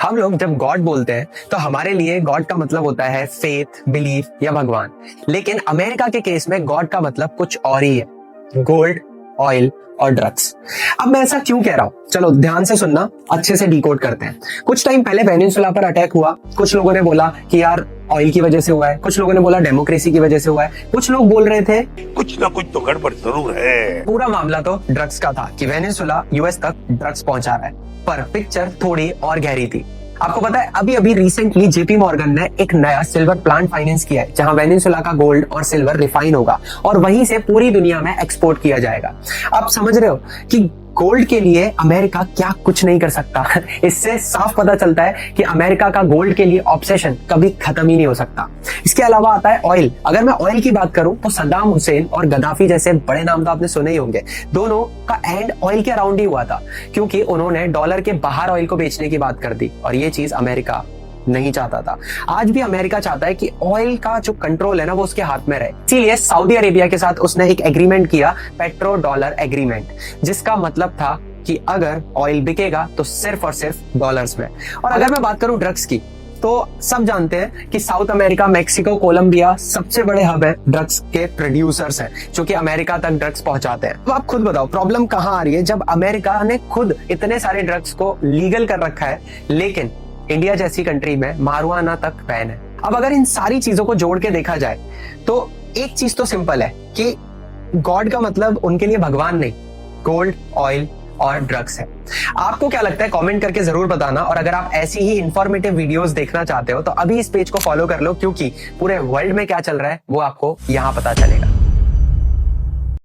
हम लोग जब गॉड बोलते हैं तो हमारे लिए गॉड का मतलब होता है फेथ, बिलीफ या भगवान। लेकिन अमेरिका के केस में गॉड का मतलब कुछ और ही है, गोल्ड, ऑयल और ड्रग्स। अब मैं ऐसा क्यों कह रहा हूं, चलो ध्यान से सुनना, अच्छे से डिकोड करते हैं। कुछ टाइम पहले वेनेजुएला पर अटैक हुआ। कुछ लोगों ने बोला कि यार ऑयल की वजह से हुआ है, कुछ लोगों ने बोला डेमोक्रेसी की वजह से हुआ है, कुछ लोग बोल रहे थे कुछ ना कुछ तो गड़बड़ जरूर है। पूरा मामला तो ड्रग्स का था कि वेनेजुएला यूएस तक ड्रग्स पहुंचा रहा है। पर पिक्चर थोड़ी और गहरी थी। आपको पता है अभी अभी रिसेंटली जेपी मॉर्गन ने एक नया सिल्वर प्लांट फाइनेंस किया है, जहां वेनेजुएला का गोल्ड और सिल्वर रिफाइन होगा और वहीं से पूरी दुनिया में एक्सपोर्ट किया जाएगा। आप समझ रहे हो कि गोल्ड के लिए अमेरिका क्या कुछ नहीं कर सकता। इससे साफ पता चलता है कि अमेरिका का गोल्ड के लिए ऑब्सेशन कभी खत्म ही नहीं हो सकता। इसके अलावा आता है ऑयल। अगर मैं ऑयल की बात करूं तो सद्दाम हुसैन और गद्दाफी जैसे बड़े नाम तो आपने सुने ही होंगे। दोनों का एंड ऑयल के अराउंड ही हुआ था, क्योंकि उन्होंने डॉलर के बाहर ऑयल को बेचने की बात कर दी और ये चीज अमेरिका नहीं चाहता था। आज भी अमेरिका चाहता है कि ऑयल का जो कंट्रोल है ना वो उसके हाथ में रहे। इसीलिए सऊदी अरेबिया के साथ उसने एक एग्रीमेंट किया, पेट्रो डॉलर एग्रीमेंट, जिसका मतलब था कि अगर ऑयल बिकेगा तो सिर्फ और सिर्फ डॉलर्स में। और अगर मैं बात करूं ड्रग्स की, तो सब जानते हैं कि साउथ अमेरिका, मैक्सिको, कोलंबिया सबसे बड़े हब है ड्रग्स के प्रोड्यूसर्स हैं, जो कि अमेरिका तक ड्रग्स पहुंचाते हैं। तो आप खुद बताओ प्रॉब्लम कहां आ रही है, जब अमेरिका ने खुद इतने सारे ड्रग्स को लीगल कर रखा है, लेकिन इंडिया जैसी कंट्री में मारुआना तक बैन है। अब अगर इन सारी चीजों को जोड़ के देखा जाए तो एक चीज तो सिंपल है कि गॉड का मतलब उनके लिए भगवान नहीं, गोल्ड, ऑयल और ड्रग्स है। आपको क्या लगता है कमेंट करके जरूर बताना। और अगर आप ऐसी ही इंफॉर्मेटिव वीडियोस देखना चाहते हो तो अभी इस पेज को फॉलो कर लो, क्योंकि पूरे वर्ल्ड में क्या चल रहा है वो आपको यहाँ पता चलेगा।